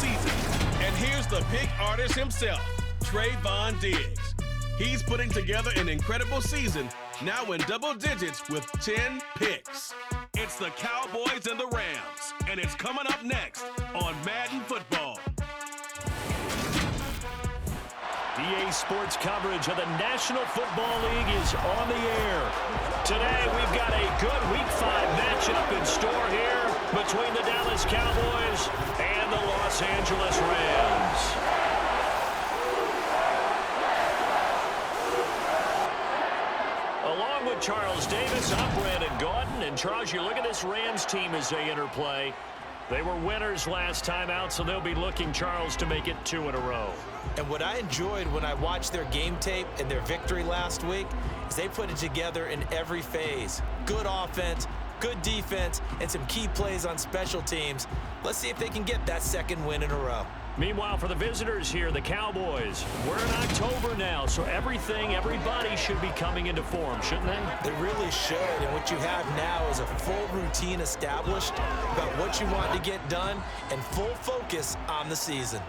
season. And here's the pick artist himself, Trayvon Diggs. He's putting together an incredible season, now in double digits with 10 picks. It's the Cowboys and the Rams, and it's coming up next on Madden Football. EA Sports coverage of the National Football League is on the air. Today, we've got a good Week 5 matchup in store here between the Dallas Cowboys and the Los Angeles Rams. Along with Charles Davis, I'm Brandon Gaudin. And Charles, you look at this Rams team as they interplay. They were winners last time out, so they'll be looking, Charles, to make it 2 in a row. And what I enjoyed when I watched their game tape and their victory last week is they put it together in every phase. Good offense, good defense, and some key plays on special teams. Let's see if they can get that second win in a row. Meanwhile, for the visitors here, the Cowboys, we're in October now, so everybody should be coming into form, shouldn't they? They really should, and what you have now is a full routine established about what you want to get done and full focus on the season.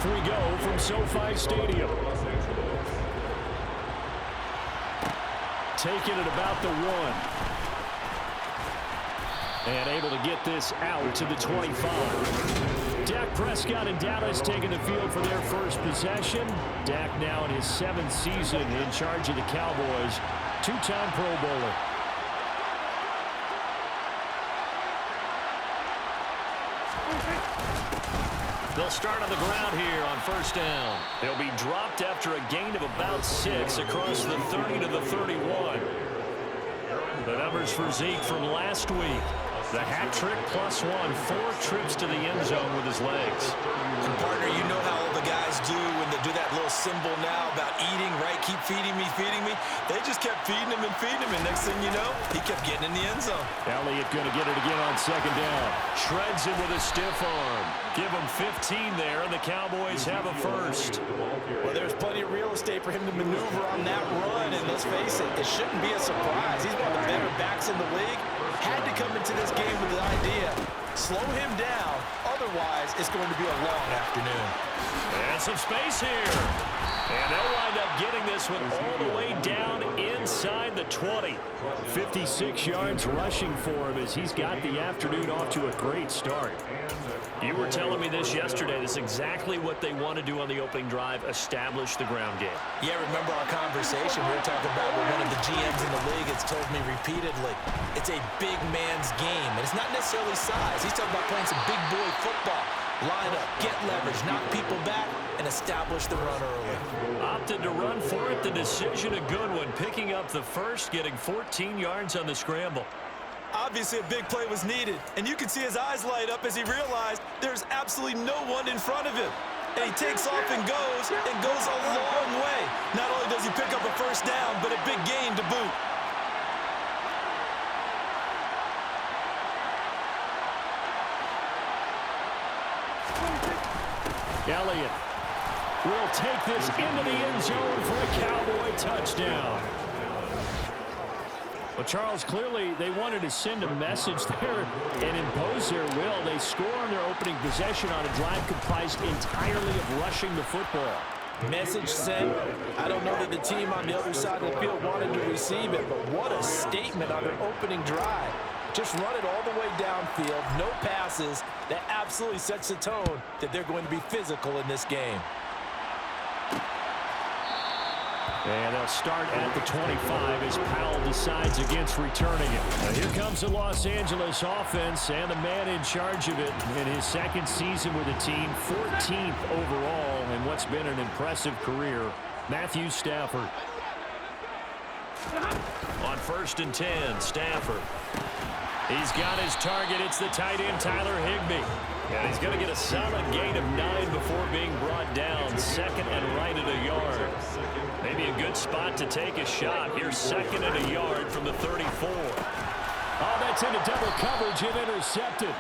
We go from SoFi Stadium. Taking it about the 1. And able to get this out to the 25. Dak Prescott and Dallas taking the field for their first possession. Dak now in his 7th season in charge of the Cowboys. 2-time Pro Bowler. They'll start on the ground here on first down. They'll be dropped after a gain of about 6 across the 30 to the 31. The numbers for Zeke from last week. The hat trick plus 1, 4 trips to the end zone with his legs. And partner, you know how all the guys do when they do that little symbol now about eating, right? Keep feeding me, feeding me. They just kept feeding him, and next thing you know, he kept getting in the end zone. Elliott going to get it again on second down. Shreds him with a stiff arm. Give him 15 there, and the Cowboys have a first. Well, there's plenty of real estate for him to maneuver on that run, and let's face it, it shouldn't be a surprise. He's one of the better backs in the league. Had to come into this game with the idea, slow him down, otherwise it's going to be a long afternoon. And some space here. And they'll wind up getting this one all the way down inside the 20. 56 yards rushing for him as he's got the afternoon off to a great start. You were telling me this yesterday. This is exactly what they want to do on the opening drive, establish the ground game. Yeah, remember our conversation we were talking about where one of the GMs in the league has told me repeatedly, it's a big man's game. And it's not necessarily size. He's talking about playing some big boy football. Line up, get leverage, knock people back, and establish the run early. Opted to run for it. The decision a good one. Picking up the first, getting 14 yards on the scramble. Obviously, a big play was needed, and you can see his eyes light up as he realized there's absolutely no one in front of him. And he takes off and goes a long way. Not only does he pick up a first down, but a big gain to boot. Elliott will take this into the end zone for a Cowboy touchdown. Well, Charles, clearly they wanted to send a message there and impose their will. They score on their opening possession on a drive comprised entirely of rushing the football. Message sent. I don't know that the team on the other side of the field wanted to receive it, but what a statement on their opening drive. Just run it all the way downfield, no passes. That absolutely sets the tone that they're going to be physical in this game. And they'll start at the 25 as Powell decides against returning it. Now here comes the Los Angeles offense and the man in charge of it in his second season with the team, 14th overall in what's been an impressive career, Matthew Stafford. On 1st and 10, Stafford. He's got his target. It's the tight end, Tyler Higbee. And he's going to get a solid gain of 9 before being brought down. Second and right at a yard. Maybe a good spot to take a shot. Here's second and a yard from the 34. Oh, that's into double coverage and intercepted.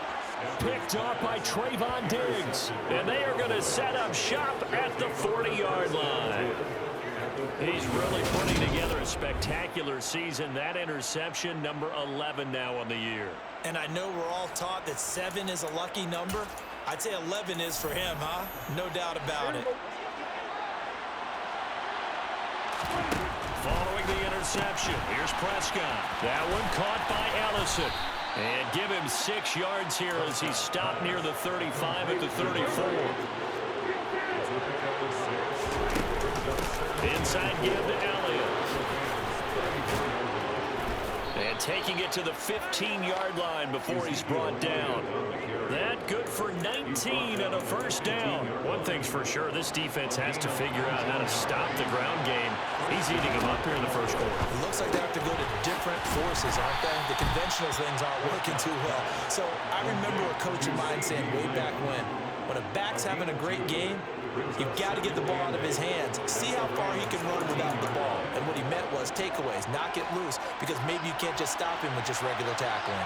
Picked off by Trayvon Diggs. And they are going to set up shop at the 40-yard line. He's really putting together a spectacular season. That interception, number 11 now on the year. And I know we're all taught that 7 is a lucky number. I'd say 11 is for him, huh? No doubt about it. Following the interception, here's Prescott. That one caught by Allison. And give him 6 yards here as he stopped near the 35 at the 34. Inside give to Elliott. And taking it to the 15-yard line before he's brought down. That good for 19 and a first down. One thing's for sure, this defense has to figure out how to stop the ground game. He's eating them up here in the first quarter. It looks like they have to go to different forces, aren't they? The conventional things aren't working too well. So I remember a coach of mine saying way back when a back's having a great game, you've got to get the ball out of his hands. See how far he can run without the ball. And what he meant was takeaways, knock it loose, because maybe you can't just stop him with just regular tackling.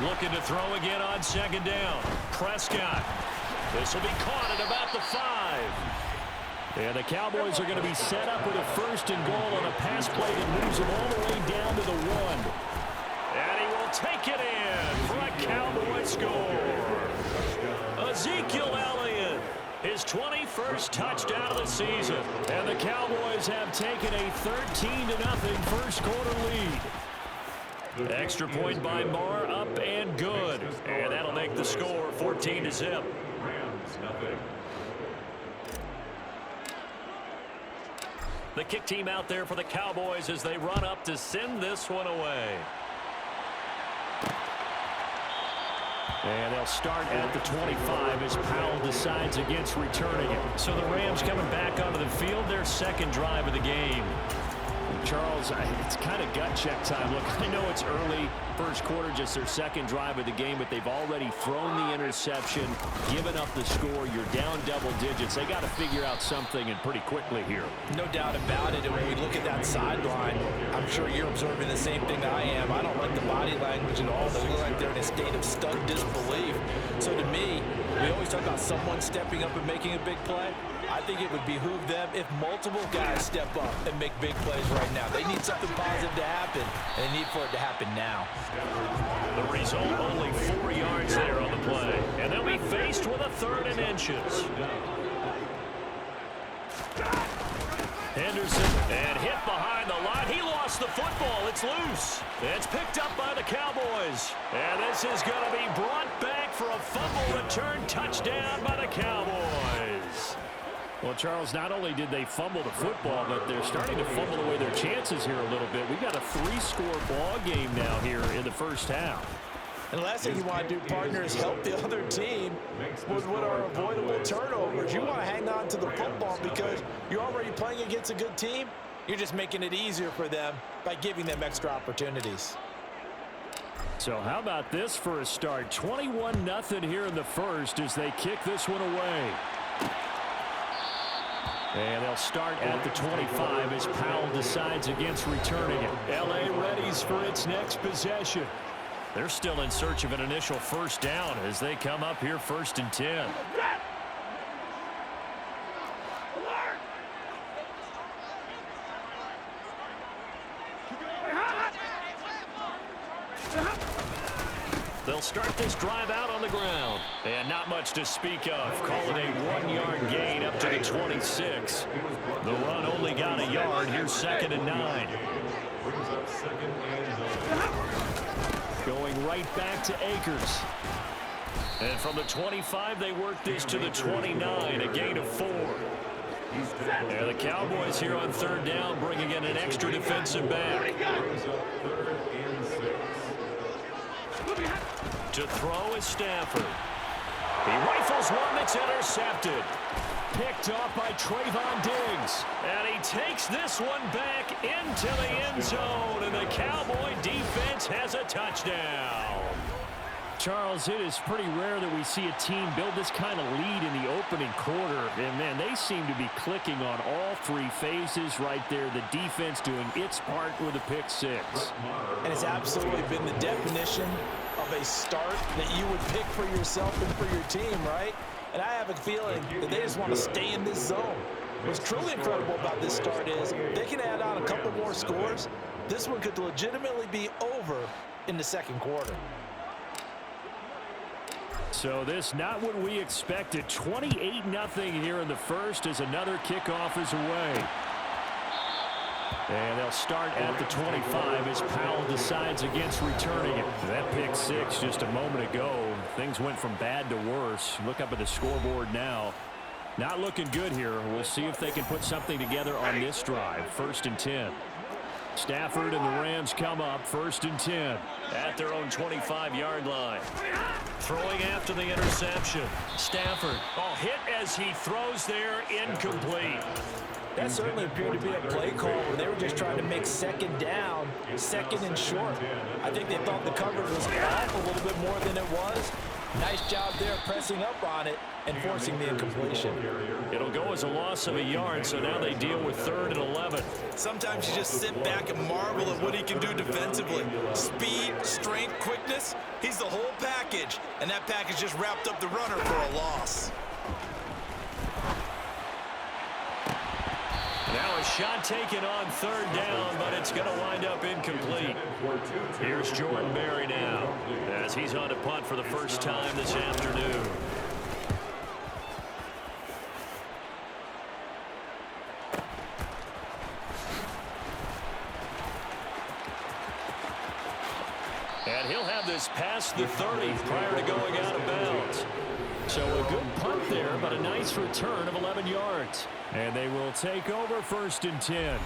Looking to throw again on second down. Prescott. This will be caught at about the 5. And the Cowboys are going to be set up with a first and goal on a pass play that moves them all the way down to the 1. And he will take it in for a Cowboy score. Ezekiel Elliott, his 21st touchdown of the season. And the Cowboys have taken a 13-0 first quarter lead. Extra point by Marr, up and good. And that'll make the score 14-0. The kick team out there for the Cowboys as they run up to send this one away. And they'll start at the 25 as Powell decides against returning it. So the Rams coming back onto the field, their second drive of the game. Charles, it's kind of gut check time. Look, I know it's early, first quarter, just their second drive of the game, but they've already thrown the interception, given up the score. You're down double digits. They got to figure out something, and pretty quickly here. No doubt about it. And when we look at that sideline, I'm sure you're observing the same thing I am. I don't like the body language at all. They look like they're in a state of stunned disbelief. So to me, we always talk about someone stepping up and making a big play. I think it would behoove them if multiple guys step up and make big plays right now. They need something positive to happen, and they need for it to happen now. The result, only 4 yards there on the play. And they'll be faced with a 3rd and inches. Henderson, and hit behind the line. He lost the football. It's loose. It's picked up by the Cowboys. And this is going to be brought back for a fumble return touchdown by the Cowboys. Well, Charles, not only did they fumble the football, but they're starting to fumble away their chances here a little bit. We've got a 3-score ball game now here in the first half. And the last thing you want to do, partner, is help the other team with what are avoidable turnovers. You want to hang on to the football because you're already playing against a good team. You're just making it easier for them by giving them extra opportunities. So how about this for a start? 21-0 here in the first as they kick this one away. And they'll start at the 25 as Powell decides against returning it. L.A. readies for its next possession. They're still in search of an initial first down as they come up here 1st and 10. They'll start this drive out on the ground. And not much to speak of. Call it a 1-yard gain up to the 26. The run only got a yard. Here's 2nd and 9. Going right back to Akers. And from the 25, they work this to the 29, a gain of 4. And the Cowboys here on 3rd down, bringing in an extra defensive back. To throw is Stafford. He rifles one that's intercepted. Picked off by Trayvon Diggs. And he takes this one back into the end zone. And the Cowboy defense has a touchdown. Charles, it is pretty rare that we see a team build this kind of lead in the opening quarter. And, man, they seem to be clicking on all three phases right there. The defense doing its part with a pick six. And it's absolutely been the definition of a start that you would pick for yourself and for your team, right? And I have a feeling that they just want to stay in this zone. What's truly incredible about this start is they can add on a couple more scores. This one could legitimately be over in the second quarter. So this not what we expected. 28-0 here in the first as another kickoff is away. And they'll start at the 25 as Powell decides against returning it. That pick six just a moment ago. Things went from bad to worse. Look up at the scoreboard now. Not looking good here. We'll see if they can put something together on this drive. 1st and 10. Stafford and the Rams come up 1st and 10 at their own 25-yard line. Throwing after the interception. Stafford. Oh, hit as he throws there, incomplete. That certainly appeared to be a play call where they were just trying to make second down, second and short. I think they thought the coverage was off a little bit more than it was. Nice job there pressing up on it and forcing the incompletion. It'll go as a loss of a yard, so now they deal with 3rd and 11. Sometimes you just sit back and marvel at what he can do defensively. Speed, strength, quickness, he's the whole package. And that package just wrapped up the runner for a loss. Now a shot taken on 3rd down, but it's going to wind up incomplete. Here's Jordan Berry now as he's on to punt for the first time this afternoon. And he'll have this past the 30 prior to going out of bounds. So a good punt there, but a nice return of 11 yards. And they will take over 1st and 10.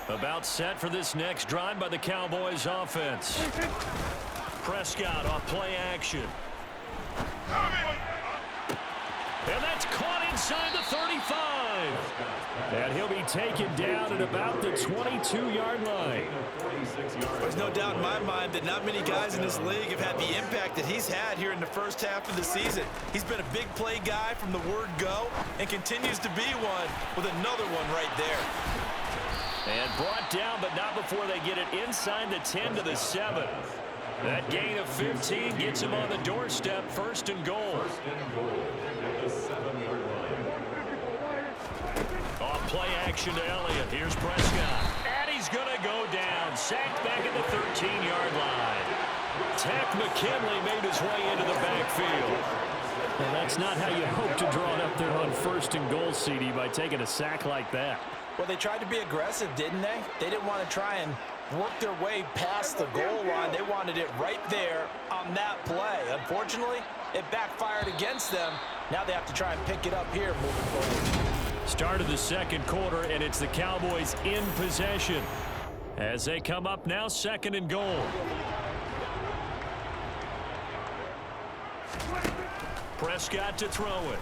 About set for this next drive by the Cowboys offense. Prescott off play action. And that's caught inside the 35. And he'll be taken down at about the 22-yard line. There's no doubt in my mind that not many guys in this league have had the impact that he's had here in the first half of the season. He's been a big play guy from the word go and continues to be one with another one right there. And brought down, but not before they get it inside the 10 to the 7. That gain of 15 gets him on the doorstep, 1st and goal. Off play action to Elliott. Here's Prescott. And he's going to go down. Sacked back at the 13-yard line. Tech McKinley made his way into the backfield. Well, that's not how you hope to draw it up there on 1st and goal, CD, by taking a sack like that. Well, they tried to be aggressive, didn't they? They didn't want to try and work their way past the goal line. They wanted it right there on that play. Unfortunately, it backfired against them. Now they have to try and pick it up here moving forward. Start of the second quarter, and it's the Cowboys in possession as they come up now 2nd and goal. Prescott to throw it.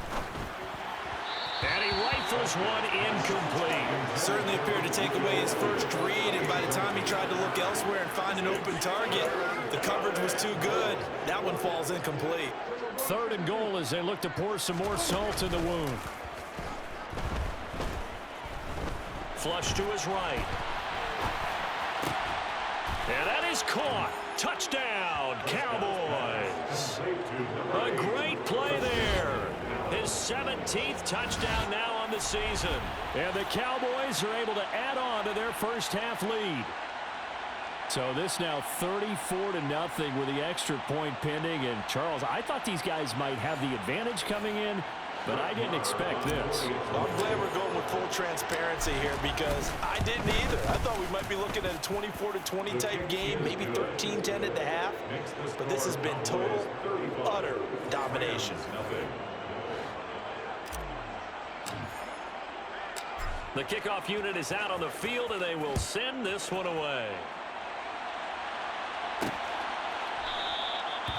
And he rifles one incomplete. Certainly appeared to take away his first read, and by the time he tried to look elsewhere and find an open target, the coverage was too good. That one falls incomplete. 3rd and goal as they look to pour some more salt in the wound. Flush to his right. And that is caught. Touchdown, Cowboys. A great play there. His 17th touchdown now on the season. And the Cowboys are able to add on to their first half lead. So this now 34-0 with the extra point pending. And Charles, I thought these guys might have the advantage coming in, but I didn't expect this. Well, I'm glad we're going with full transparency here because I didn't either. I thought we might be looking at a 24-20 type game, maybe 13-10 at the half. But this has been total, utter domination. The kickoff unit is out on the field, and they will send this one away.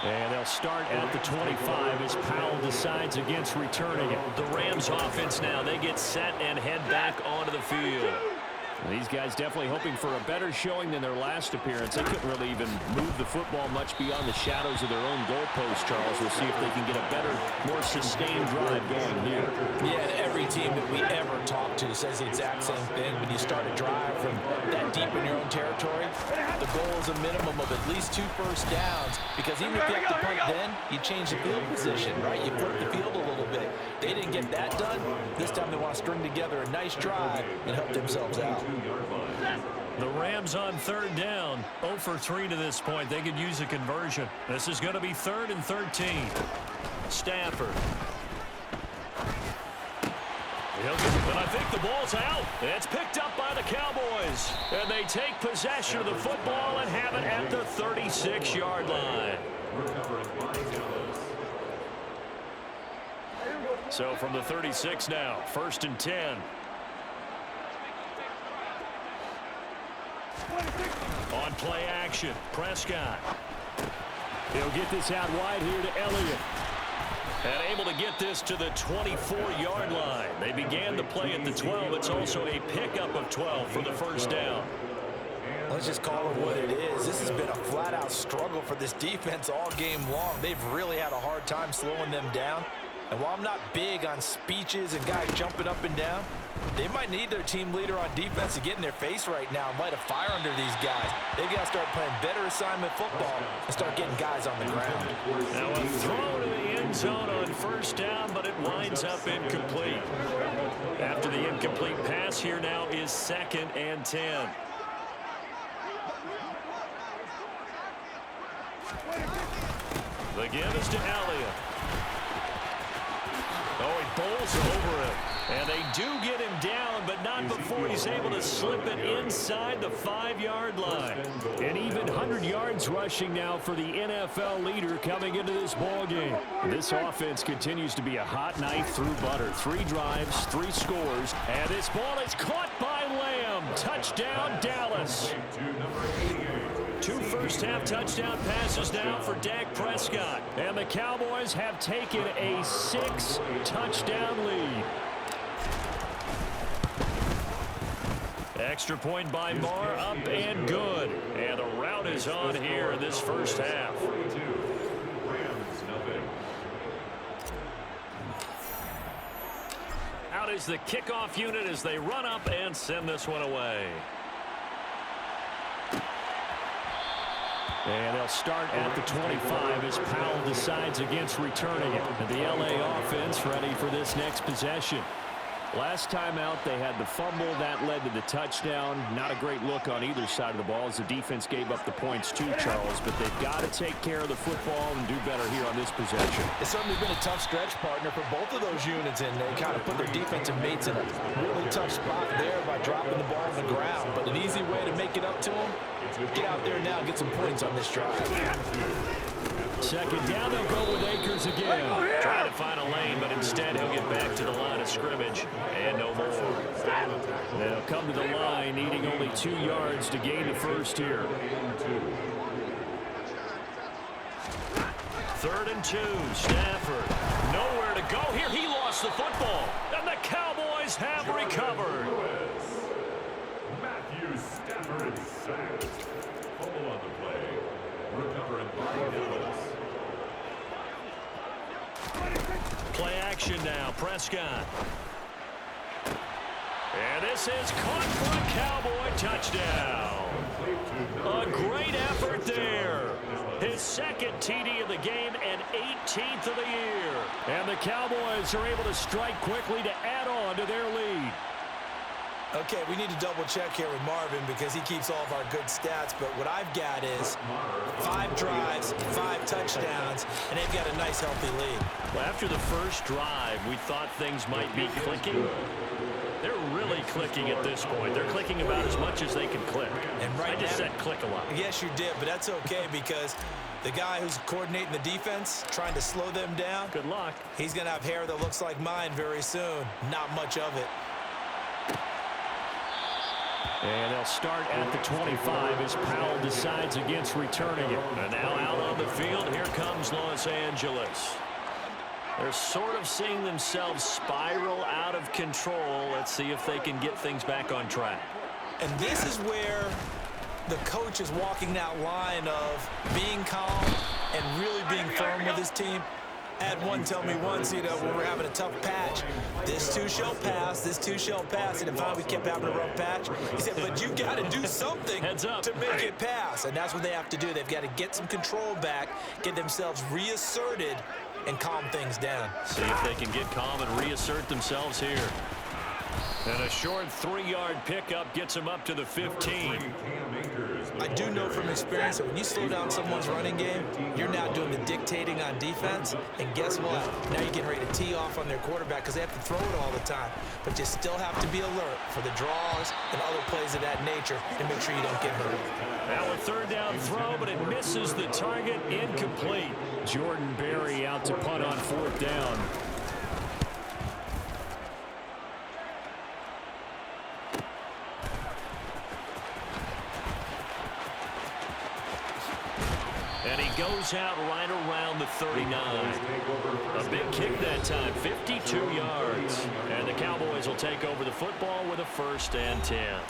And they'll start at the 25 as Powell decides against returning it. The Rams offense now, they get set and head back onto the field. These guys definitely hoping for a better showing than their last appearance. They couldn't really even move the football much beyond the shadows of their own goalpost, Charles. We'll see if they can get a better, more sustained drive going here. Yeah, and every team that we ever talk to says the exact same thing. When you start a drive from that deep in your own territory, the goal is a minimum of at least 2 first downs, because even if you have to punt then, you change the field position, right? You flip the field a little bit. They didn't get that done. This time they want to string together a nice drive and help themselves out. The Rams on 3rd down, 0 for 3 to this point. They could use a conversion. This is going to be 3rd and 13. Stafford. And I think the ball's out. It's picked up by the Cowboys. And they take possession of the football and have it at the 36-yard line. So from the 36 now, 1st and 10. On play action, Prescott. He'll get this out wide here to Elliott. And able to get this to the 24-yard line. They began the play at the 12. It's also a pickup of 12 for the 1st down. Let's just call it what it is. This has been a flat-out struggle for this defense all game long. They've really had a hard time slowing them down. And while I'm not big on speeches and guys jumping up and down, they might need their team leader on defense to get in their face right now and light a fire under these guys. They've got to start playing better assignment football and start getting guys on the ground. Now a throw to the end zone on 1st down, but it winds up incomplete. After the incomplete pass, here now is 2nd and 10. The give is to Elliott. Oh, he bowls over it. And they do get him down, but not before he's able to slip it inside the 5-yard line. An even 100 yards rushing now for the NFL leader coming into this ball game. This offense continues to be a hot knife through butter. 3 drives, 3 scores, and this ball is caught by Lamb. Touchdown, Dallas. 2 first-half touchdown passes now for Dak Prescott. And the Cowboys have taken a 6-touchdown lead. Extra point by Marr, up and good. And the route is on here in this 1st half. Out is the kickoff unit as they run up and send this one away. And they'll start at the 25 as Powell decides against returning it. And the LA offense ready for this next possession. Last time out, they had the fumble. That led to the touchdown. Not a great look on either side of the ball as the defense gave up the points too, Charles. But they've got to take care of the football and do better here on this possession. It's certainly been a tough stretch, partner, for both of those units, and they kind of put their defensive mates in a really tough spot there by dropping the ball on the ground. But an easy way to make it up to them, get out there now and get some points on this drive. 2nd down, they'll go with Akers again. Trying to find a lane, but instead he'll get back to the line of scrimmage. And no more. They'll come to the line, needing only 2 yards to gain the 1st here. 3rd and 2, Stafford. Nowhere to go here. He lost the football. And the Cowboys have recovered. Matthew Stafford sacked. Fumble on the play. Recovering by Dallas. Play action now, Prescott. And this is caught for a Cowboy touchdown. A great effort there. His 2nd TD of the game and 18th of the year. And the Cowboys are able to strike quickly to add on to their lead. Okay, we need to double check here with Marvin because he keeps all of our good stats, but what I've got is 5 drives, 5 touchdowns, and they've got a nice healthy lead. Well, after the first drive, we thought things might be clicking. They're really clicking at this point. They're clicking about as much as they can click. And right I just now, said click a lot. Yes, you did, but that's okay because the guy who's coordinating the defense, trying to slow them down, Good luck. he's going to have hair that looks like mine very soon. Not much of it. And they'll start at the 25 as Powell decides against returning it. And now out on the field, here comes Los Angeles. They're sort of seeing themselves spiral out of control. Let's see if they can get things back on track. And this is where the coach is walking that line of being calm and really being firm with his team. I had one tell me once, when we're having a tough patch, this too shall pass, this too shall pass. And if finally we kept having a rough patch, he said, but you got to do something to make it pass. And that's what they have to do. They've got to get some control back, get themselves reasserted, and calm things down. See if they can get calm and reassert themselves here. And a short 3-yard pickup gets him up to the 15. I do know from experience that when you slow down someone's running game, you're now doing the dictating on defense. And guess what? Now you're getting ready to tee off on their quarterback because they have to throw it all the time. But you still have to be alert for the draws and other plays of that nature and make sure you don't get hurt. Now a 3rd down throw, but it misses the target. Incomplete. Jordan Berry out to punt on 4th down. And he goes out right around the 39. A big kick that time, 52 yards. And the Cowboys will take over the football with a 1st and 10.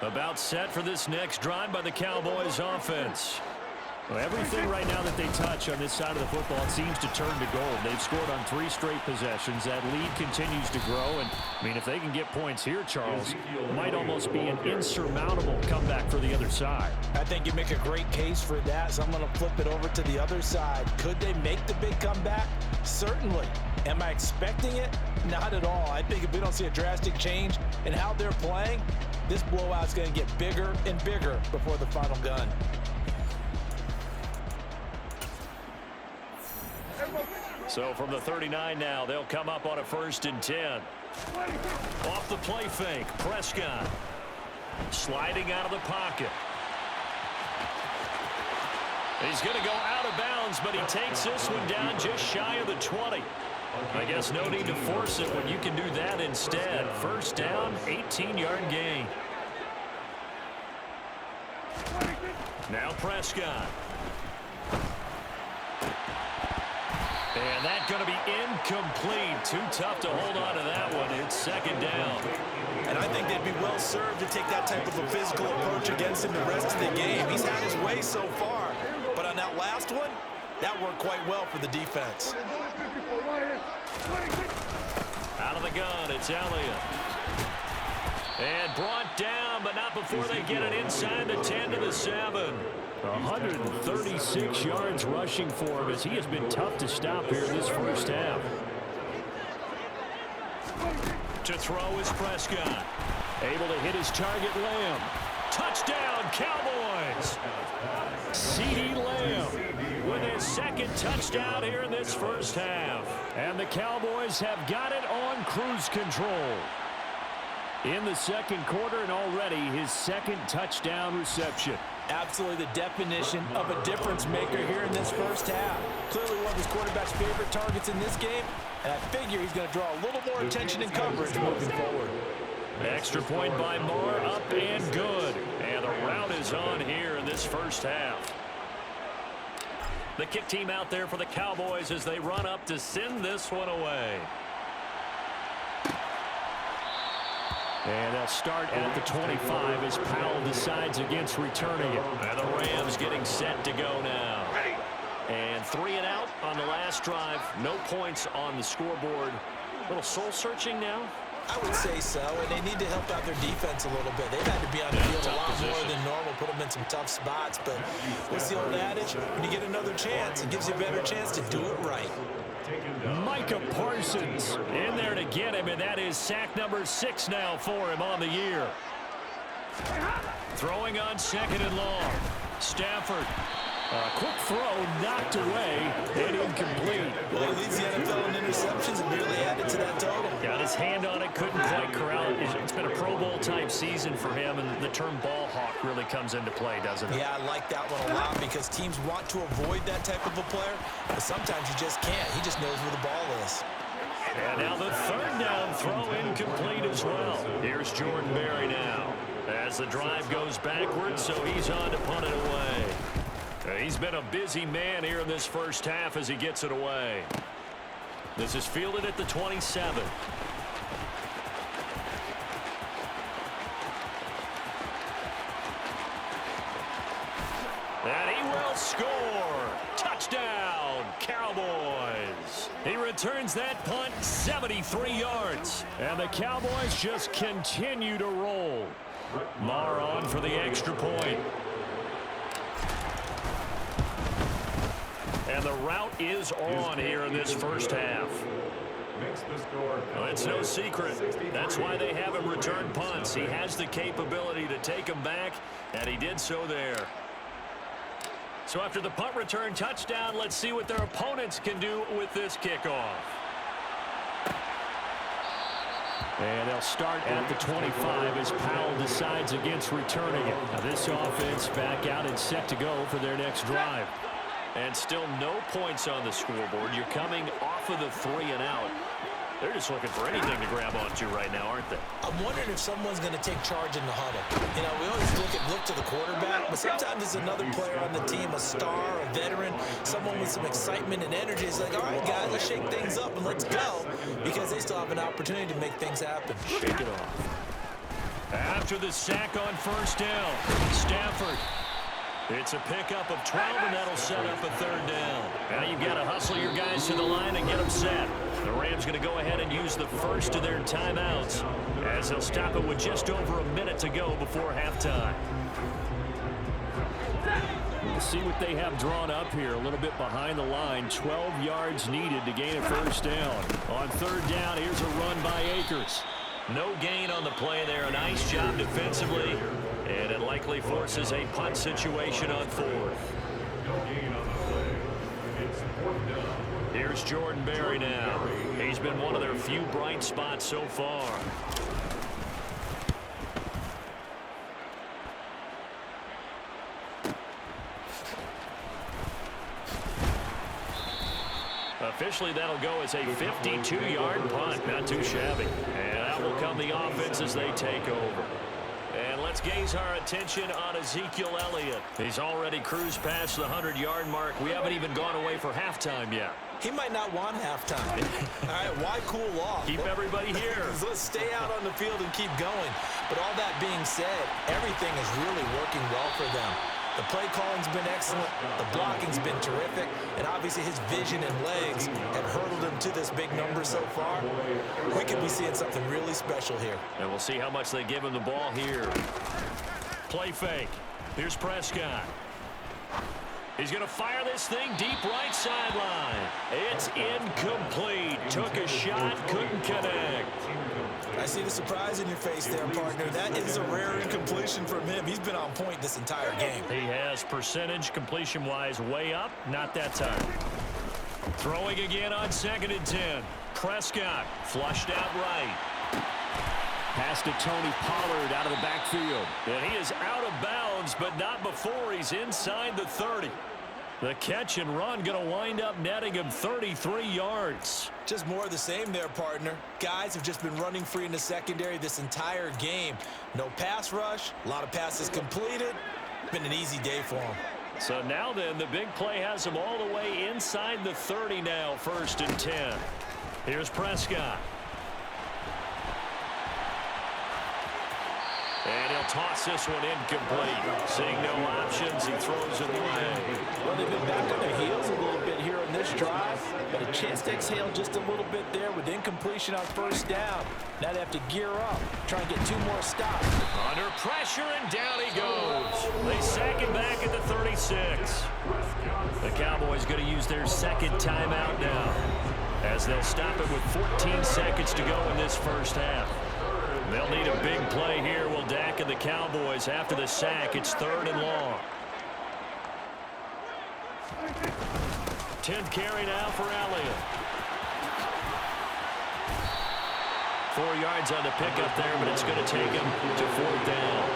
About set for this next drive by the Cowboys offense. Well, everything right now that they touch on this side of the football, it seems to turn to gold. They've scored on 3 straight possessions. That lead continues to grow. And, I mean, if they can get points here, Charles, it might almost be an insurmountable comeback for the other side. I think you make a great case for that, so I'm going to flip it over to the other side. Could they make the big comeback? Certainly. Am I expecting it? Not at all. I think if we don't see a drastic change in how they're playing, this blowout's going to get bigger and bigger before the final gun. So from the 39 now, they'll come up on a 1st and 10. Off the play fake, Prescott. Sliding out of the pocket. He's going to go out of bounds, but he takes this one down just shy of the 20. I guess no need to force it when you can do that instead. 1st down, 18-yard gain. Now Prescott. And that's going to be incomplete. Too tough to hold on to that one. It's 2nd down. And I think they'd be well served to take that type of a physical approach against him the rest of the game. He's had his way so far. But on that last one, that worked quite well for the defense. Out of the gun, it's Elliott. And brought down, but not before they get it inside the 10 to the 7. 136 yards rushing for him as he has been tough to stop here this 1st half. To throw is Prescott. Able to hit his target, Lamb. Touchdown, Cowboys! CeeDee Lamb with his 2nd touchdown here in this 1st half. And the Cowboys have got it on cruise control in the 2nd quarter, and already his 2nd touchdown reception. Absolutely the definition of a difference maker here in this 1st half. Clearly one of his quarterback's favorite targets in this game, and I figure he's going to draw a little more attention and coverage moving forward. Extra point by Moore, up and good. And the route is on here in this 1st half. The kick team out there for the Cowboys as they run up to send this one away. And they'll start at the 25 as Powell decides against returning it. And the Rams getting set to go now. And 3 and out on the last drive. No points on the scoreboard. A little soul-searching now. I would say so, and they need to help out their defense a little bit. They've had to be on the field a lot more than normal, put them in some tough spots. But what's the old adage? When you get another chance, it gives you a better chance to do it right. Micah Parsons in there to get him, and that is sack number 6 now for him on the year. Throwing on 2nd and long. Stafford. Quick throw, knocked away, and incomplete. Well, he leads the NFL in interceptions and nearly added to that total. Got his hand on it, couldn't quite corral it. It's been a Pro Bowl-type season for him, and the term ball hawk really comes into play, doesn't it? Yeah, I like that one a lot because teams want to avoid that type of a player, but sometimes you just can't. He just knows where the ball is. And now the 3rd down throw incomplete as well. Here's Jordan Berry now as the drive goes backwards, so he's on to punt it away. He's been a busy man here in this 1st half as he gets it away. This is fielded at the 27. And he will score. Touchdown, Cowboys. He returns that punt 73 yards. And the Cowboys just continue to roll. Marr on for the extra point. And the route is on here in this first half. Well, it's no secret. That's why they have him return punts. He has the capability to take them back, and he did so there. So after the punt return touchdown, let's see what their opponents can do with this kickoff. And they'll start at the 25 as Powell decides against returning it. Now this offense back out and set to go for their next drive. And still no points on the scoreboard. You're coming off of the 3 and out. They're just looking for anything to grab onto right now, aren't they? I'm wondering if someone's going to take charge in the huddle. You know, we always look to the quarterback, but sometimes there's another player on the team, a star, a veteran, someone with some excitement and energy. It's like, all right, guys, let's shake things up and let's go, because they still have an opportunity to make things happen. Shake it off. After the sack on first down, Stafford. It's a pickup of 12, and that'll set up a third down. Now you've got to hustle your guys to the line and get them set. The Rams going to go ahead and use the first of their timeouts as they'll stop it with just over a minute to go before halftime. We'll see what they have drawn up here a little bit behind the line. 12 yards needed to gain a first down. On third down, here's a run by Akers. No gain on the play there. A nice job defensively. And it likely forces a punt situation on fourth. Here's Jordan Berry now. He's been one of their few bright spots so far. Officially, that'll go as a 52-yard punt. Not too shabby. And out will come the offense as they take over. And let's gaze our attention on Ezekiel Elliott. He's already cruised past the 100-yard mark. We haven't even gone away for halftime yet. He might not want halftime. All right, why cool off? Keep everybody here. Let's stay out on the field and keep going. But all that being said, everything is really working well for them. The play calling's been excellent, the blocking's been terrific, and obviously his vision and legs have hurdled him to this big number so far. We could be seeing something really special here. And we'll see how much they give him the ball here. Play fake. Here's Prescott. He's going to fire this thing deep right sideline. It's incomplete. Took a shot, couldn't connect. I see the surprise in your face there, partner. That is a rare incompletion from him. He's been on point this entire game. He has percentage completion-wise way up. Not that time. Throwing again on 2nd and 10. Prescott flushed out right. Pass to Tony Pollard out of the backfield. And he is out of bounds, but not before he's inside the 30. The catch and run going to wind up netting him 33 yards. Just more of the same there, partner. Guys have just been running free in the secondary this entire game. No pass rush, a lot of passes completed. Been an easy day for them. So now then, the big play has him all the way inside the 30 now, 1st and 10. Here's Prescott. And he'll toss this one incomplete. Seeing no options, he throws it away. Well, they've been back on their heels a little bit here in this drive, but a chance to exhale just a little bit there with incompletion on first down. Now they have to gear up, try and get 2 more stops. Under pressure, and down he goes. They sack him back at the 36. The Cowboys going to use their 2nd timeout now, as they'll stop it with 14 seconds to go in this first half. They'll need a big play here. Will Dak and the Cowboys after the sack. It's 3rd and long. 10th carry now for Elliott. 4 yards on the pickup there, but it's going to take him to 4th down.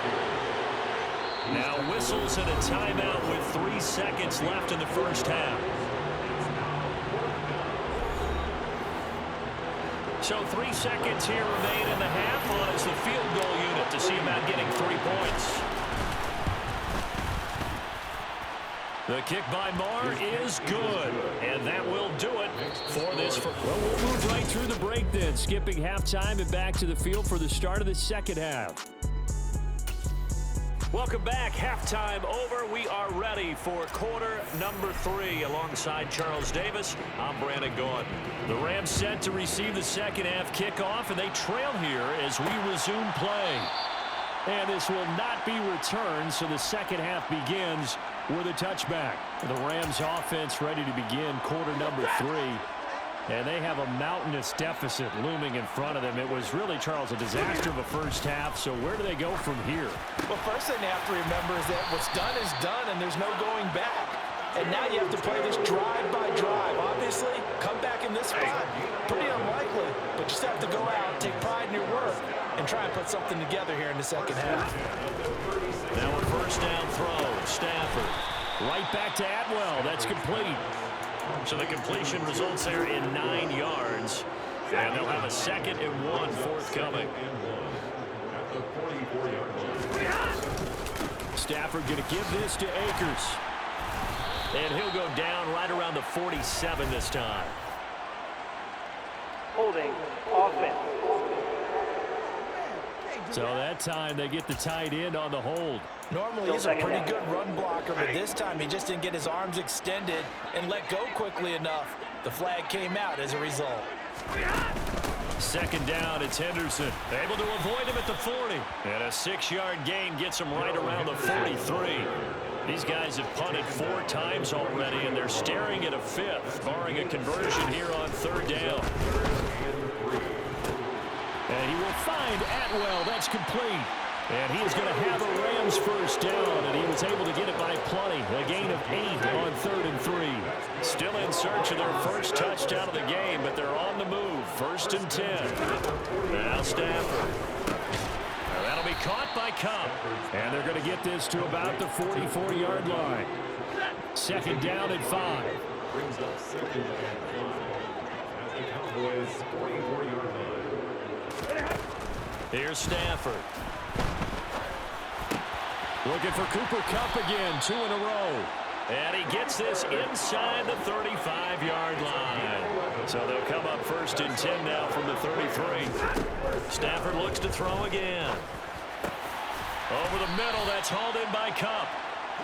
Now whistles and a timeout with 3 seconds left in the first half. So 3 seconds here remain in the half on as the field goal unit to see about getting 3 points. The kick by Marr is good, and that will do it for this. Well, we'll move right through the break then, skipping halftime and back to the field for the start of the second half. Welcome back. Halftime over. We are ready for quarter number 3. Alongside Charles Davis, I'm Brandon Gaudin. The Rams set to receive the second half kickoff, and they trail here as we resume play. And this will not be returned, so the second half begins with a touchback. The Rams offense ready to begin quarter number 3. And they have a mountainous deficit looming in front of them. It was really, Charles, a disaster of a first half. So where do they go from here? Well, first thing they have to remember is that what's done is done, and there's no going back. And now you have to play this drive by drive. Obviously, come back in this spot, pretty unlikely. But you still have to go out, take pride in your work, and try and put something together here in the second half. Now a first down throw. Stafford. Right back to Atwell. That's complete. So the completion results there in 9 yards. And they'll have a 2nd and 1 forthcoming. Stafford going to give this to Akers. And he'll go down right around the 47 this time. Holding offense. So that time they get the tight end on the hold. Normally he's a pretty good run blocker, but this time he just didn't get his arms extended and let go quickly enough. The flag came out as a result. Second down, it's Henderson. Able to avoid him at the 40. And a 6-yard gain gets him right around the 43. These guys have punted 4 times already, and they're staring at a 5th, barring a conversion here on 3rd down. And he will find Atwell. That's complete. And he is going to have a Rams first down, and he was able to get it by plenty. A gain of 8 on 3rd and 3. Still in search of their first touchdown of the game, but they're on the move. 1st and 10. Now Stafford. Now that'll be caught by Cup. And they're going to get this to about the 44-yard line. 2nd down and 5. Brings up 2nd and 5 at the Cowboys' 44-yard line. Here's Stafford. Looking for Cooper Kupp again, 2 in a row. And he gets this inside the 35-yard line. So they'll come up 1st and 10 now from the 33. Stafford looks to throw again. Over the middle, that's hauled in by Kupp.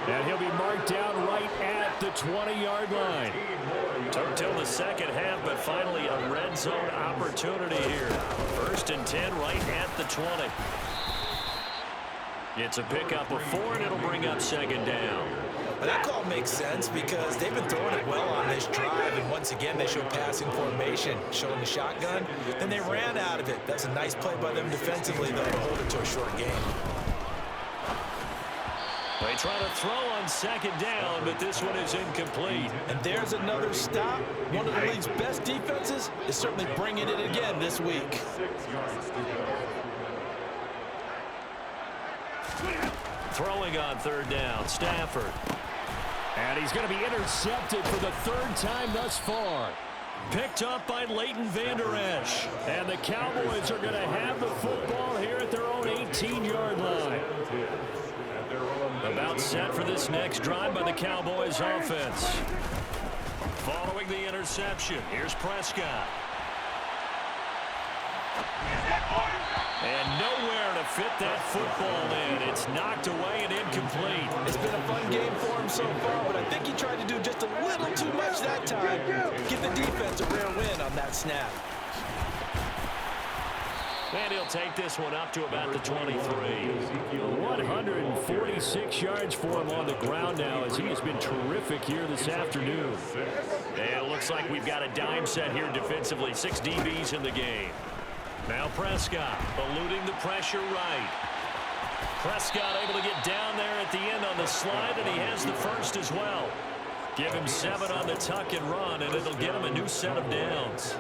And he'll be marked down right at the 20-yard line. Took till the second half, but finally a red zone opportunity here. 1st and 10 right at the 20. It's a pickup of 4, and it'll bring up 2nd down. Well, that call makes sense because they've been throwing it well on this drive, and once again they show passing formation, showing the shotgun. Then they ran out of it. That's a nice play by them defensively, though, to hold it to a short game. They try to throw on 2nd down, but this one is incomplete. And there's another stop. One of the league's best defenses is certainly bringing it again this week. 6 yards to go. Throwing on 3rd down, Stafford. And he's going to be intercepted for the 3rd time thus far. Picked up by Leighton Vander Esch. And the Cowboys are going to have the football here at their own 18-yard line. About set for this next drive by the Cowboys offense. Following the interception, here's Prescott. And nowhere to fit that football in. It's knocked away and incomplete. It's been a fun game for him so far, but I think he tried to do just a little too much that time. Give the defense a rare win on that snap. And he'll take this one up to about the 23. 146 yards for him on the ground now as he has been terrific here this afternoon. And it looks like we've got a dime set here defensively. 6 DBs in the game. Now Prescott eluding the pressure right. Prescott able to get down there at the end on the slide, and he has the first as well. Give him 7 on the tuck and run, and it'll get him a new set of downs.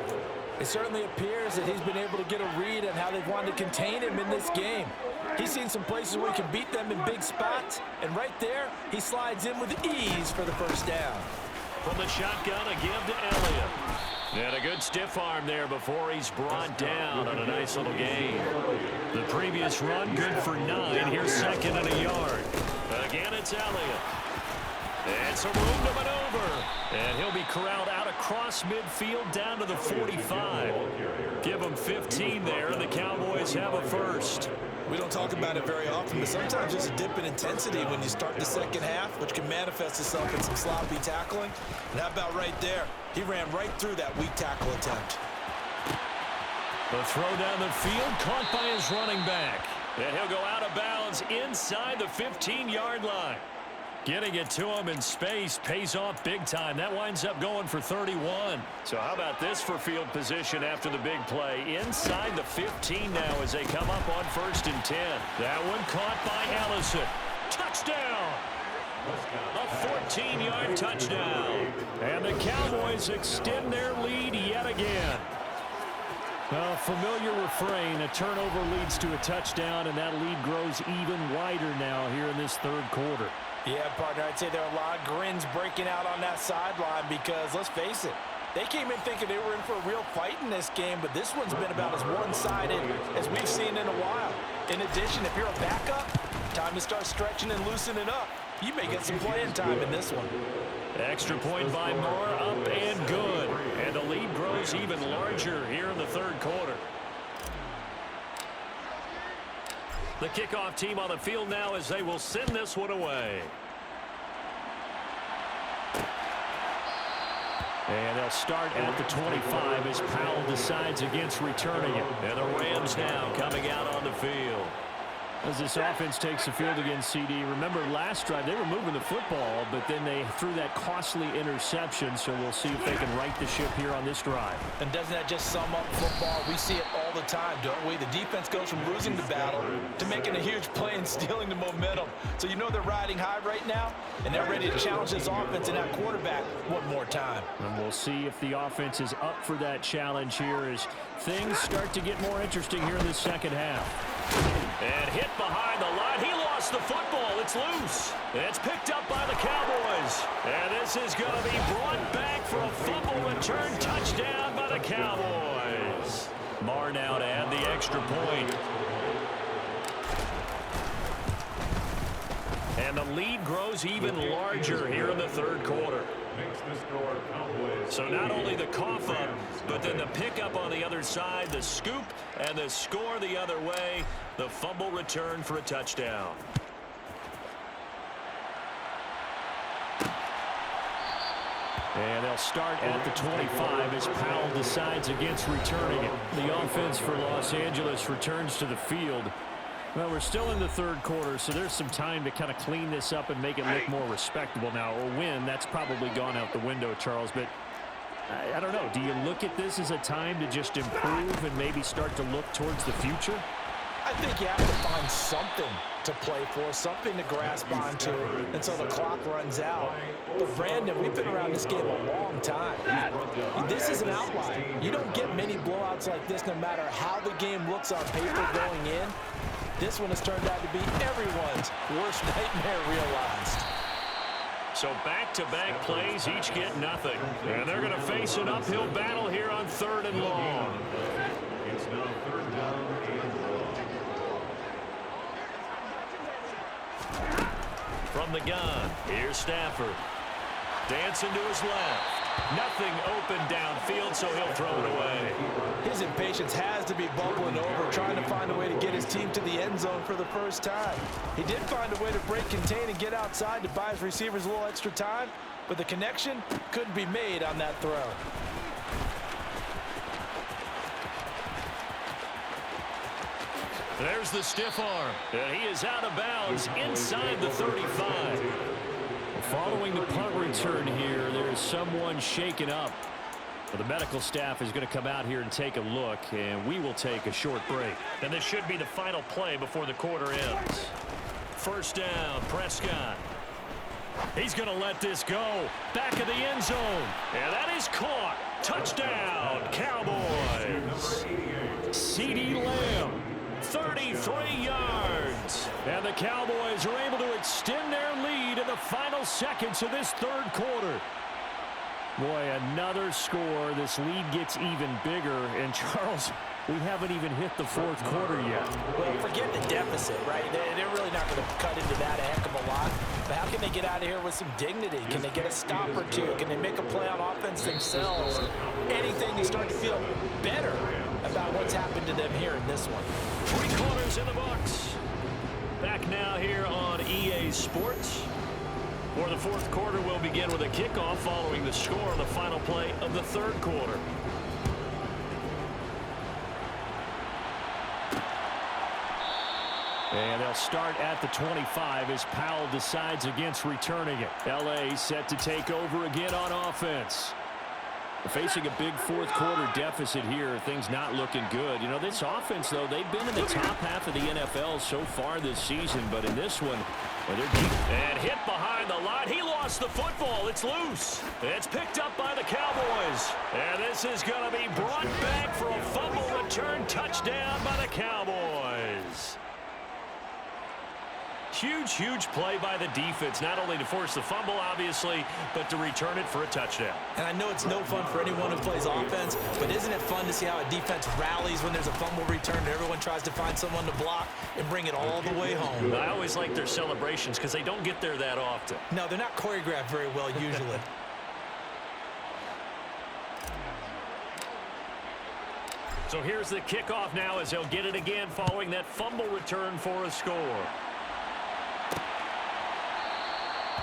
It certainly appears that he's been able to get a read on how they've wanted to contain him in this game. He's seen some places where he can beat them in big spots, and right there, he slides in with ease for the first down. From the shotgun, a give to Elliott. And a good stiff arm there before he's brought down on a nice little gain. The previous run, good for 9. Here's 2nd and a yard. Again, it's Elliott. It's a room to maneuver. And he'll be corralled out across midfield down to the 45. Give him 15 there, and the Cowboys have a first. We don't talk about it very often, but sometimes there's a dip in intensity when you start the second half, which can manifest itself in some sloppy tackling. And how about right there? He ran right through that weak tackle attempt. The throw down the field, caught by his running back. And he'll go out of bounds inside the 15-yard line. Getting it to him in space pays off big time. That winds up going for 31. So how about this for field position after the big play? Inside the 15 now as they come up on 1st and 10. That one caught by Allison. Touchdown! A 14-yard touchdown. And the Cowboys extend their lead yet again. A familiar refrain, a turnover leads to a touchdown, and that lead grows even wider now here in this third quarter. Yeah, partner, I'd say there are a lot of grins breaking out on that sideline because, let's face it, they came in thinking they were in for a real fight in this game, but this one's been about as one-sided as we've seen in a while. In addition, if you're a backup, time to start stretching and loosening up. You may get some playing time in this one. Extra point by Moore, up and good. And the lead grows even larger here in the third quarter. The kickoff team on the field now as they will send this one away. And they'll start at the 25 as Powell decides against returning it. And the Rams now coming out on the field. As this offense takes the field against CD, remember last drive they were moving the football, but then they threw that costly interception, so we'll see if they can right the ship here on this drive. And doesn't that just sum up football? We see it all the time, don't we? The defense goes from losing the battle to making a huge play and stealing the momentum. So you know they're riding high right now, and they're ready to challenge this offense and that quarterback one more time. And we'll see if the offense is up for that challenge here as things start to get more interesting here in the second half. And hit behind the line. He lost the football. It's loose. It's picked up by the Cowboys. And this is going to be brought back for a fumble return touchdown by the Cowboys. Marr now to add the extra point. And the lead grows even larger here in the third quarter. So not only the cough up, but then the pickup on the other side, the scoop, and the score the other way. The fumble return for a touchdown. And they'll start at the 25 as Powell decides against returning it. The offense for Los Angeles returns to the field. Well, we're still in the third quarter, so there's some time to kind of clean this up and make it look more respectable now. Or win, that's probably gone out the window, Charles. But I don't know. Do you look at this as a time to just improve and maybe start to look towards the future? I think you have to find something to play for, something to grasp onto until the clock runs out. But, Brandon, we've been around this game a long time. This is an outlier. You don't get many blowouts like this no matter how the game looks on paper going in. This one has turned out to be everyone's worst nightmare realized. So back-to-back plays, each get nothing. And they're going to face an uphill battle here on 3rd and long. It's now 3rd down and long. From the gun, here's Stafford. Dancing to his left. Nothing open downfield, so he'll throw it away. His impatience has to be bubbling over, trying to find a way to get his team to the end zone for the first time. He did find a way to break contain and get outside to buy his receivers a little extra time, but the connection couldn't be made on that throw. There's the stiff arm, and he is out of bounds inside the 35. Following the punt return here, there's someone shaken up. Well, the medical staff is going to come out here and take a look, and we will take a short break. And this should be the final play before the quarter ends. First down, Prescott. He's going to let this go. Back of the end zone. And that is caught. Touchdown, Cowboys. CeeDee Lamb. 33 yards. And the Cowboys are able to extend their lead in the final seconds of this third quarter. Boy, another score. This lead gets even bigger. And, Charles, we haven't even hit the fourth quarter yet. Well, forget the deficit, right? They're really not going to cut into that a heck of a lot. But how can they get out of here with some dignity? Can they get a stop or two? Can they make a play on offense themselves? Anything to start to feel better about what's happened to them here in this one. 3 quarters in the books. Back now here on EA Sports. For the fourth quarter, we'll begin with a kickoff following the score on the final play of the third quarter. And they'll start at the 25 as Powell decides against returning it. LA set to take over again on offense. Facing a big fourth quarter deficit here, things not looking good. You know, this offense, though, they've been in the top half of the NFL so far this season, but in this one, well, they're deep. And hit behind the line. He lost the football. It's loose. It's picked up by the Cowboys. And this is going to be brought back for a fumble return touchdown by the Cowboys. Huge play by the defense, not only to force the fumble, obviously, but to return it for a touchdown. And I know it's no fun for anyone who plays offense, but isn't it fun to see how a defense rallies when there's a fumble return and everyone tries to find someone to block and bring it all the way home? I always like their celebrations because they don't get there that often. No, they're not choreographed very well usually. So here's the kickoff now as they'll get it again following that fumble return for a score.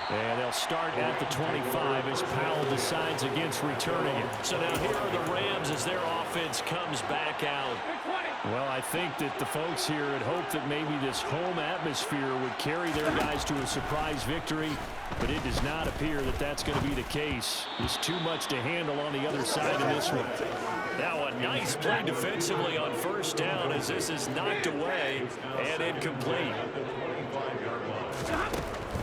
And they'll start at the 25 as Powell decides against returning it. So now here are the Rams as their offense comes back out. Well, I think that the folks here had hoped that maybe this home atmosphere would carry their guys to a surprise victory, but it does not appear that that's going to be the case. There's too much to handle on the other side of this one. Now a nice play defensively on first down as this is knocked away and incomplete.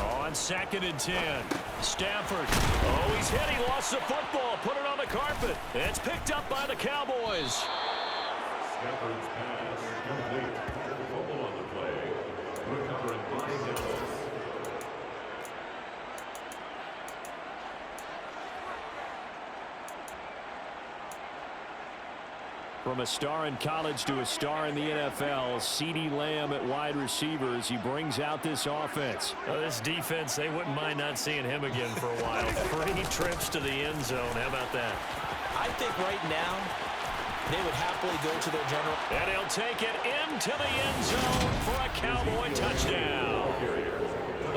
On 2nd and 10. Stafford. Oh, he's hit. He lost the football. Put it on the carpet. It's picked up by the Cowboys. Stafford's pass complete. Fumble on the play. Recovering 5 yards. From a star in college to a star in the NFL, CeeDee Lamb at wide receiver as he brings out this offense. This defense, they wouldn't mind not seeing him again for a while. 3 trips to the end zone. How about that? I think right now they would happily go to their general. And he'll take it into the end zone for a Cowboy touchdown.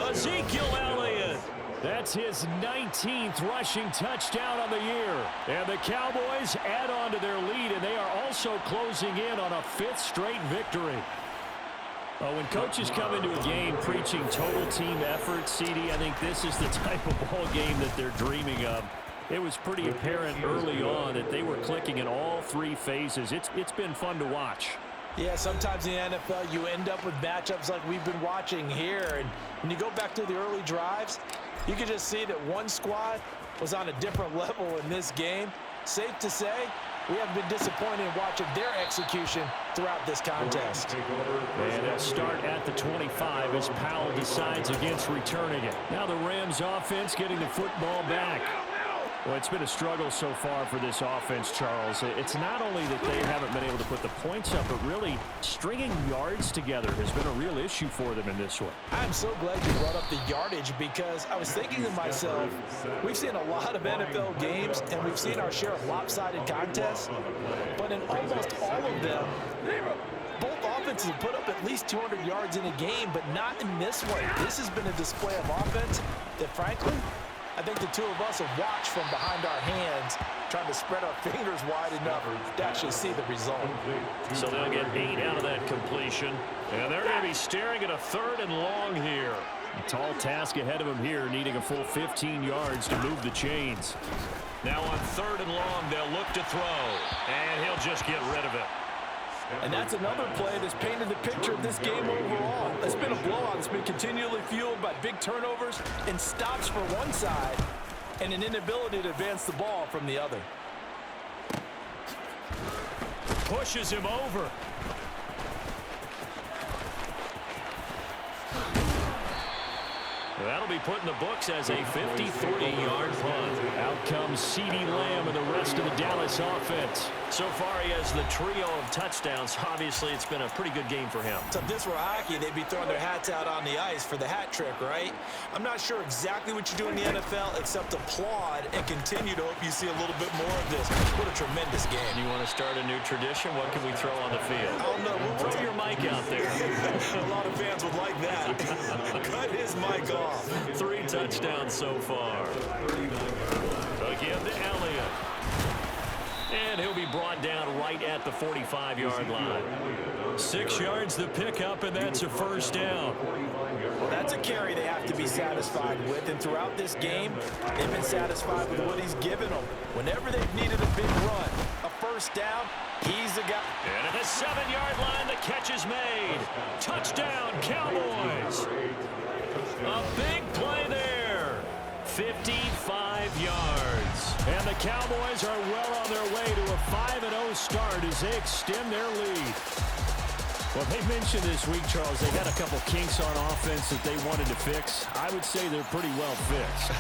Ezekiel Elliott. That's his 19th rushing touchdown on the year. And the Cowboys add on to their lead, and they are also closing in on a 5th straight victory. When coaches come into a game preaching total team effort, CD, I think this is the type of ball game that they're dreaming of. It was pretty apparent early on that they were clicking in all 3 phases. It's been fun to watch. Yeah, sometimes in the NFL you end up with matchups like we've been watching here. And when you go back to the early drives, you can just see that one squad was on a different level in this game. Safe to say, we have been disappointed in watching their execution throughout this contest. And they'll start at the 25 as Powell decides against returning it. Now the Rams offense getting the football back. Well, it's been a struggle so far for this offense, Charles. It's not only that they haven't been able to put the points up, but really stringing yards together has been a real issue for them in this one. I'm so glad you brought up the yardage because I was thinking to myself, we've seen a lot of NFL games and we've seen our share of lopsided contests, but in almost all of them, both offenses have put up at least 200 yards in a game, but not in this one. This has been a display of offense that, frankly, I think the two of us have watched from behind our hands, trying to spread our fingers wide enough to actually see the result. So they'll get 8 out of that completion, and they're going to be staring at a 3rd and long here. A tall task ahead of them here, needing a full 15 yards to move the chains. Now on 3rd and long, they'll look to throw, and he'll just get rid of it. And that's another play that's painted the picture of this game overall. It's been a blowout. It's been continually fueled by big turnovers and stops for one side and an inability to advance the ball from the other. Pushes him over. That'll be put in the books as a 53-yard punt. Out comes CeeDee Lamb and the rest of the Dallas offense. So far, he has the trio of touchdowns. Obviously, it's been a pretty good game for him. So if this were hockey, they'd be throwing their hats out on the ice for the hat trick, right? I'm not sure exactly what you do in the NFL except applaud and continue to hope you see a little bit more of this. What a tremendous game. You want to start a new tradition? What can we throw on the field? I don't know. Throw your mic out there. A lot of fans would like that. Cut his mic off. 3 touchdowns so far. Again to Elliott. And he'll be brought down right at the 45-yard line. 6 yards the pickup, and that's a first down. Well, that's a carry they have to be satisfied with, and throughout this game, they've been satisfied with what he's given them. Whenever they've needed a big run, a first down, he's the guy. And at the 7-yard line, the catch is made. Touchdown, Cowboys. A big play there. 55 yards. And the Cowboys are well on their way to a 5-0 start as they extend their lead. Well, they mentioned this week, Charles, they got a couple kinks on offense that they wanted to fix. I would say they're pretty well fixed.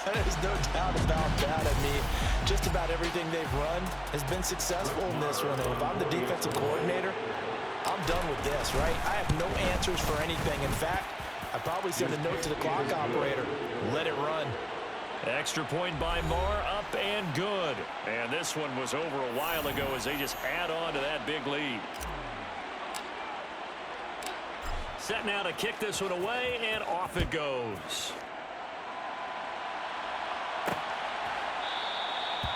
There's no doubt about that. I mean, just about everything they've run has been successful in this one. And if I'm the defensive coordinator, I'm done with this, right? I have no answers for anything. In fact, I probably send a note to the clock operator. Let it run. Extra point by Moore, up and good. And this one was over a while ago as they just add on to that big lead. Set now to kick this one away, and off it goes.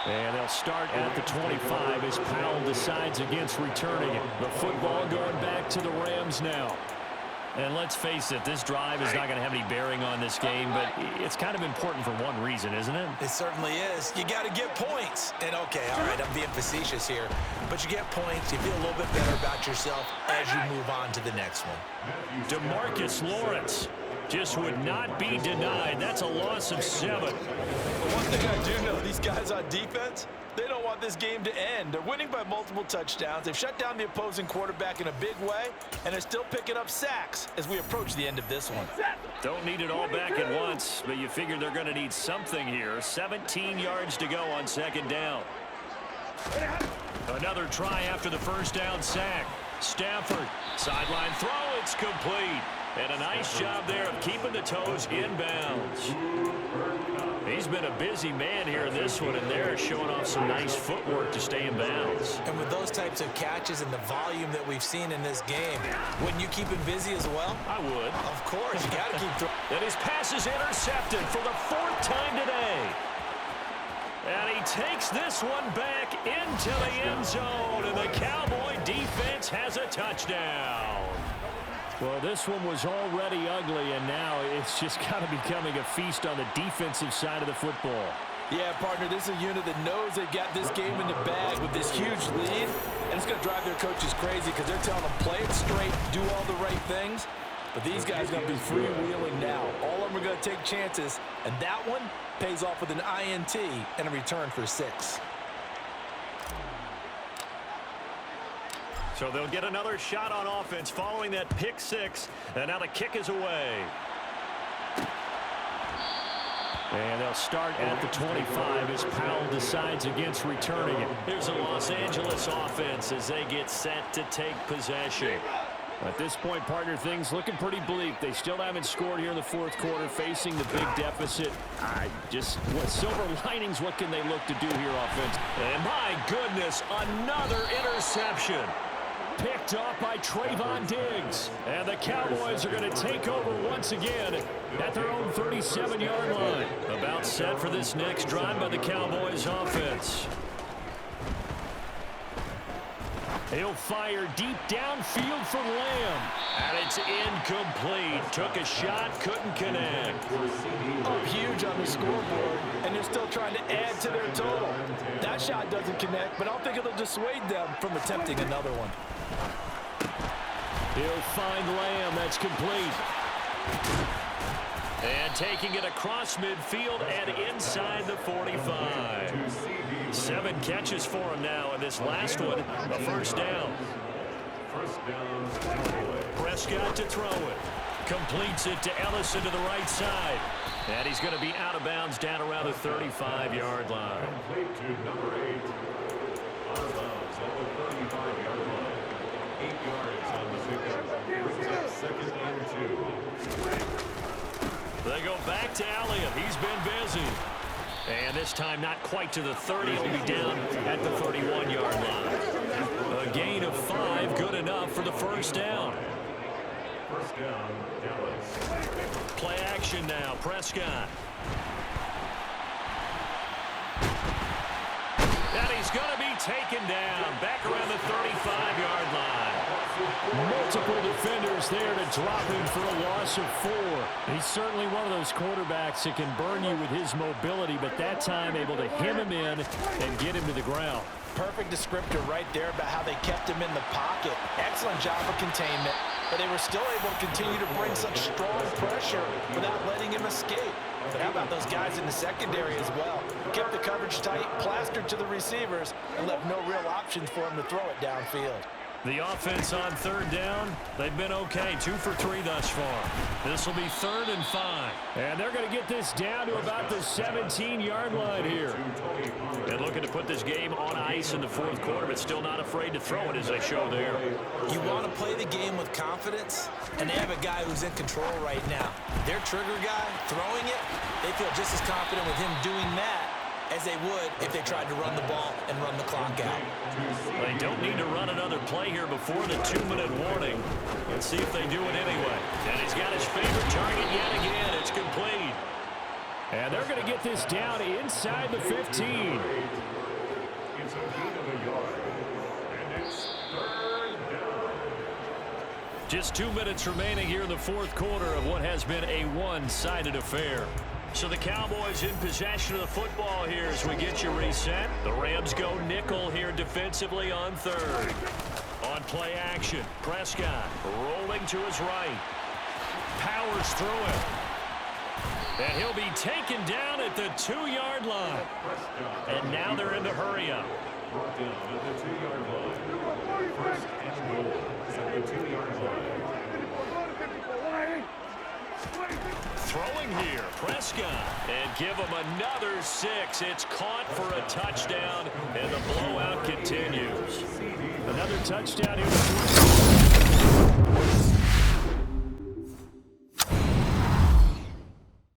And they'll start at the 25 as Powell decides against returning it. The football going back to the Rams now. And let's face it, this drive is not going to have any bearing on this game, but it's kind of important for one reason, isn't it? It certainly is. You got to get points. And, okay, all right, I'm being facetious here. But you get points, you feel a little bit better about yourself as you move on to the next one. DeMarcus Lawrence just would not be denied. That's a loss of 7. But one thing I do know, these guys on defense, they don't want this game to end. They're winning by multiple touchdowns. They've shut down the opposing quarterback in a big way, and they're still picking up sacks as we approach the end of this one. Don't need it all back at once, but you figure they're going to need something here. 17 yards to go on 2nd down. Another try after the first down sack. Stafford, sideline throw, it's complete. And a nice job there of keeping the toes inbounds. He's been a busy man here in this one, and they're showing off some nice footwork to stay in bounds. And with those types of catches and the volume that we've seen in this game, wouldn't you keep him busy as well? I would. Of course, you got to keep throwing. And his pass is intercepted for the 4th time today. And he takes this one back into the end zone, and the Cowboy defense has a touchdown. Well, this one was already ugly, and now it's just kind of becoming a feast on the defensive side of the football. Yeah, partner, this is a unit that knows they got this game in the bag with this huge lead, and it's going to drive their coaches crazy because they're telling them play it straight, do all the right things. But these guys are going to be freewheeling now. All of them are going to take chances, and that one pays off with an INT and a return for 6. So they'll get another shot on offense following that pick 6. And now the kick is away. And they'll start at the 25 as Powell decides against returning it. Here's a Los Angeles offense as they get set to take possession. At this point, partner, things looking pretty bleak. They still haven't scored here in the 4th quarter, facing the big deficit. Silver linings, what can they look to do here offense? And my goodness, another interception. Picked off by Trayvon Diggs. And the Cowboys are going to take over once again at their own 37-yard line. About set for this next drive by the Cowboys offense. He'll fire deep downfield for Lamb. And it's incomplete. Took a shot, couldn't connect. Up huge on the scoreboard, and they're still trying to add to their total. That shot doesn't connect, but I don't think it'll dissuade them from attempting another one. He'll find Lamb. That's complete. And taking it across midfield and inside the 45. 7 catches for him now, and this last one, a first down. Prescott to throw it. Completes it to Ellison to the right side. And he's going to be out of bounds down around the 35-yard line. Complete to number 8. at the 35-yard line. 8 yards on the pickup. Brings up 2nd and 2. They go back to Elliott. He's been busy. And this time not quite to the 30. He'll be down at the 31-yard line. A gain of 5, good enough for the first down. First down, Dallas. Play action now, Prescott. And he's going to be taken down back around the 35-yard line. Multiple defenders there to drop him for a loss of 4. He's certainly one of those quarterbacks that can burn you with his mobility, but that time able to hem him in and get him to the ground. Perfect descriptor right there about how they kept him in the pocket. Excellent job of containment, but they were still able to continue to bring such strong pressure without letting him escape. But how about those guys in the secondary as well? Kept the coverage tight, plastered to the receivers, and left no real options for him to throw it downfield. The offense on third down, they've been okay, 2 for 3 thus far. This will be 3rd and 5. And they're going to get this down to about the 17-yard line here. And looking to put this game on ice in the 4th quarter, but still not afraid to throw it as they show there. You want to play the game with confidence, and they have a guy who's in control right now. Their trigger guy, throwing it, they feel just as confident with him doing that as they would if they tried to run the ball and run the clock out. They don't need to run another play here before the 2-minute warning. Let's see if they do it anyway. And he's got his favorite target yet again. It's complete. And they're going to get this down inside the 15. It's a gain of a yard. And it's 3rd down. Just 2 minutes remaining here in the 4th quarter of what has been a one-sided affair. So the Cowboys in possession of the football here as we get you reset. The Rams go nickel here defensively on 3rd. On play action, Prescott rolling to his right. Powers through it. And he'll be taken down at the 2-yard line. And now they're in the hurry up. Brought down at the 2-yard line. 1st and goal at the 2-yard line. Throwing here, Prescott, and give him another 6. It's caught for a touchdown, and the blowout continues. Another touchdown here.